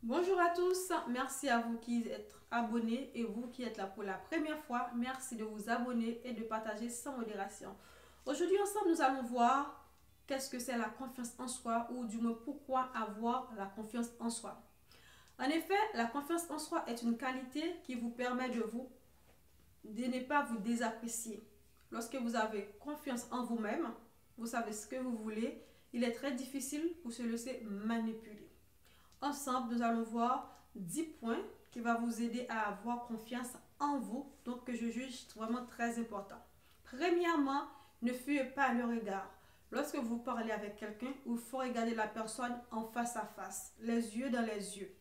Bonjour à tous, merci à vous qui êtes abonnés et vous qui êtes là pour la première fois, merci de vous abonner et de partager sans modération. Aujourd'hui ensemble nous allons voir qu'est-ce que c'est la confiance en soi ou du moins pourquoi avoir la confiance en soi. En effet, la confiance en soi est une qualité qui vous permet de ne pas vous désapprécier. Lorsque vous avez confiance en vous-même, vous savez ce que vous voulez, il est très difficile pour se laisser manipuler. Ensemble, nous allons voir 10 points qui vont vous aider à avoir confiance en vous, donc que je juge vraiment très important. Premièrement, ne fuyez pas le regard. Lorsque vous parlez avec quelqu'un, il faut regarder la personne en face à face, les yeux dans les yeux.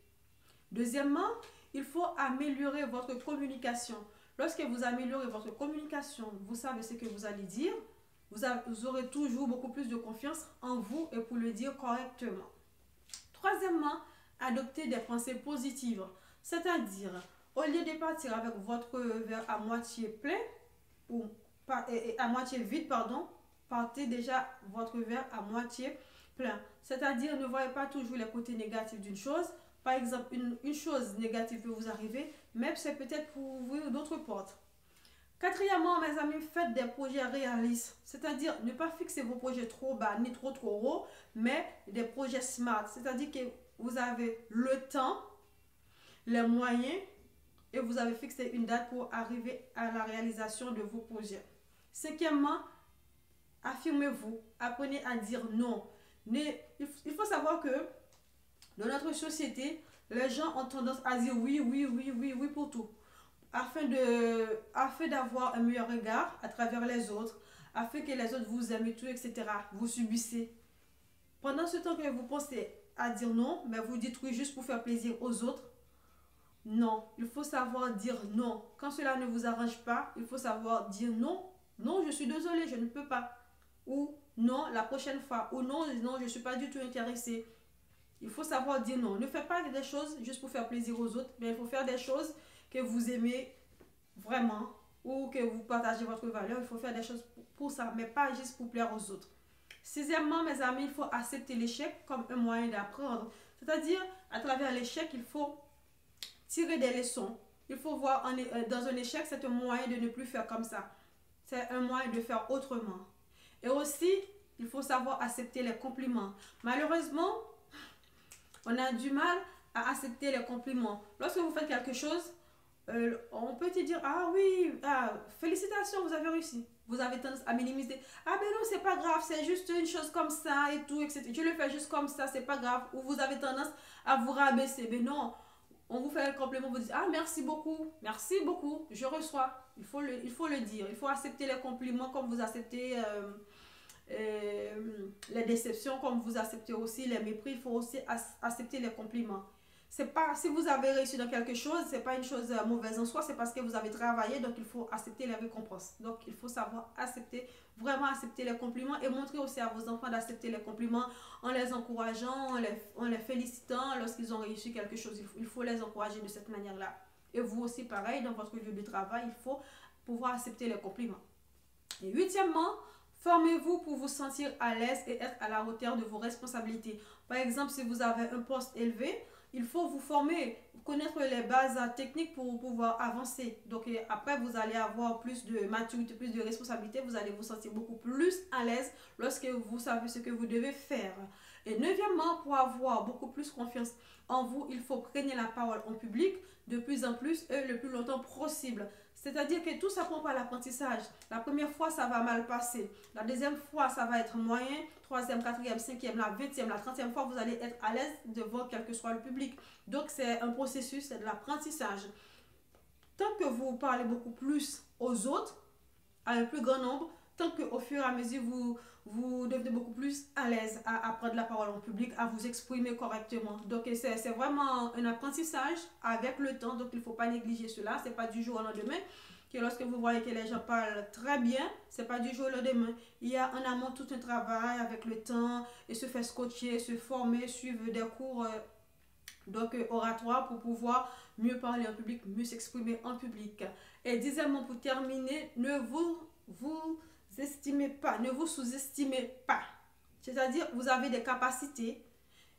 Deuxièmement, il faut améliorer votre communication. Lorsque vous améliorez votre communication, vous savez ce que vous allez dire, vous aurez toujours beaucoup plus de confiance en vous et pour le dire correctement. Troisièmement, adoptez des pensées positives, c'est-à-dire, au lieu de partir avec votre verre à moitié plein ou à moitié vide, pardon, partez déjà votre verre à moitié plein. C'est-à-dire, ne voyez pas toujours les côtés négatifs d'une chose. Par exemple, une chose négative peut vous arriver, mais c'est peut-être pour ouvrir d'autres portes. Quatrièmement, mes amis, faites des projets réalistes. C'est-à-dire, ne pas fixer vos projets trop bas ni trop hauts, mais des projets smart. C'est-à-dire que vous avez le temps, les moyens et vous avez fixé une date pour arriver à la réalisation de vos projets. Cinquièmement, affirmez-vous. Apprenez à dire non. Il faut savoir que dans notre société, les gens ont tendance à dire oui, oui, oui, oui, oui pour tout afin d'avoir un meilleur regard à travers les autres, afin que les autres vous aiment et tout, etc. Vous subissez. Pendant ce temps que vous pensez à dire non, mais vous dites oui juste pour faire plaisir aux autres, non. Il faut savoir dire non. Quand cela ne vous arrange pas, il faut savoir dire non. Non, je suis désolée, je ne peux pas. Ou non, la prochaine fois. Ou non, non, je ne suis pas du tout intéressée. Il faut savoir dire non. Ne faites pas des choses juste pour faire plaisir aux autres, mais il faut faire des choses que vous aimez vraiment ou que vous partagez votre valeur. Il faut faire des choses pour ça, mais pas juste pour plaire aux autres. Sixièmement, mes amis, il faut accepter l'échec comme un moyen d'apprendre. C'est-à-dire, à travers l'échec, il faut tirer des leçons. Il faut voir dans un échec, c'est un moyen de ne plus faire comme ça. C'est un moyen de faire autrement. Et aussi, il faut savoir accepter les compliments. Malheureusement, on a du mal à accepter les compliments. Lorsque vous faites quelque chose, on peut te dire, ah oui, ah, félicitations, vous avez réussi. Vous avez tendance à minimiser. Ah ben non, c'est pas grave, c'est juste une chose comme ça et tout, etc. Je le fais juste comme ça, c'est pas grave. Ou vous avez tendance à vous rabaisser. Mais non, on vous fait un compliment, vous dites, ah merci beaucoup, je reçois. Il faut le dire. Il faut accepter les compliments comme vous acceptez les déceptions, comme vous acceptez aussi les mépris. Il faut aussi accepter les compliments. C'est pas, si vous avez réussi dans quelque chose, c'est pas une chose mauvaise en soi, c'est parce que vous avez travaillé, donc il faut accepter les récompenses. Donc il faut savoir accepter, vraiment accepter les compliments et montrer aussi à vos enfants d'accepter les compliments en les encourageant, en les félicitant lorsqu'ils ont réussi quelque chose. Il faut les encourager de cette manière-là. Et vous aussi, pareil, dans votre lieu de travail, il faut pouvoir accepter les compliments. Et huitièmement, formez-vous pour vous sentir à l'aise et être à la hauteur de vos responsabilités. Par exemple, si vous avez un poste élevé, il faut vous former, connaître les bases techniques pour pouvoir avancer. Donc après, vous allez avoir plus de maturité, plus de responsabilité. Vous allez vous sentir beaucoup plus à l'aise lorsque vous savez ce que vous devez faire. Et neuvièmement, pour avoir beaucoup plus confiance en vous, il faut prendre la parole en public de plus en plus et le plus longtemps possible. C'est-à-dire que tout s'apprend par l'apprentissage. La première fois, ça va mal passer. La deuxième fois, ça va être moyen. Troisième, quatrième, cinquième, la vingtième, la trentième fois, vous allez être à l'aise devant quel que soit le public. Donc, c'est un processus, c'est de l'apprentissage. Tant que vous parlez beaucoup plus aux autres, à un plus grand nombre, tant qu'au fur et à mesure, vous devenez beaucoup plus à l'aise à prendre la parole en public, à vous exprimer correctement. Donc, c'est vraiment un apprentissage avec le temps. Donc, il ne faut pas négliger cela. Ce n'est pas du jour au lendemain. Que lorsque vous voyez que les gens parlent très bien, ce n'est pas du jour au lendemain. Il y a en amont tout un travail avec le temps et se faire coacher, se former, suivre des cours oratoire pour pouvoir mieux parler en public, mieux s'exprimer en public. Et dixièmement, pour terminer, ne vous estimez pas, ne vous sous-estimez pas. C'est-à-dire, vous avez des capacités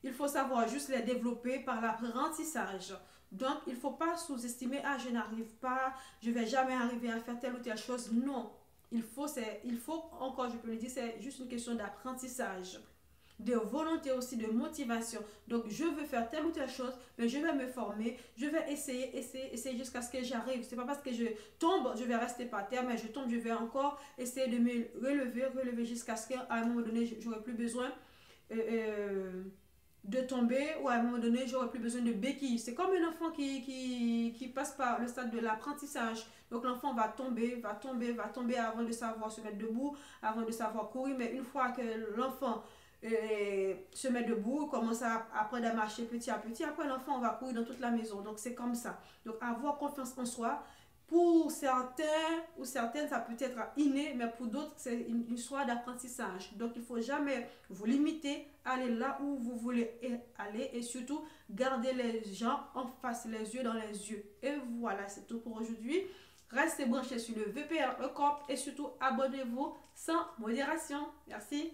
Il faut savoir juste les développer par l'apprentissage. Donc, il ne faut pas sous-estimer, ah, je n'arrive pas, je ne vais jamais arriver à faire telle ou telle chose. Non, il faut encore, je peux le dire, c'est juste une question d'apprentissage, de volonté aussi, de motivation. Donc, je veux faire telle ou telle chose, mais je vais me former, je vais essayer jusqu'à ce que j'arrive. C'est pas parce que je tombe, je vais rester par terre, mais je tombe, je vais encore essayer de me relever jusqu'à ce qu'à un moment donné, j'aurai plus besoin euh, euh, de tomber, ou à un moment donné, j'aurai plus besoin de béquilles. C'est comme un enfant qui passe par le stade de l'apprentissage. Donc l'enfant va tomber avant de savoir se mettre debout, avant de savoir courir. Mais une fois que l'enfant se met debout, commence à apprendre à marcher petit à petit, après l'enfant va courir dans toute la maison. Donc c'est comme ça. Donc avoir confiance en soi, pour certains ou certaines, ça peut être inné, mais pour d'autres, c'est une histoire d'apprentissage. Donc, il ne faut jamais vous limiter à aller là où vous voulez aller, et surtout, garder les gens en face, les yeux dans les yeux. Et voilà, c'est tout pour aujourd'hui. Restez branchés sur le VPR Corp et surtout, abonnez-vous sans modération. Merci.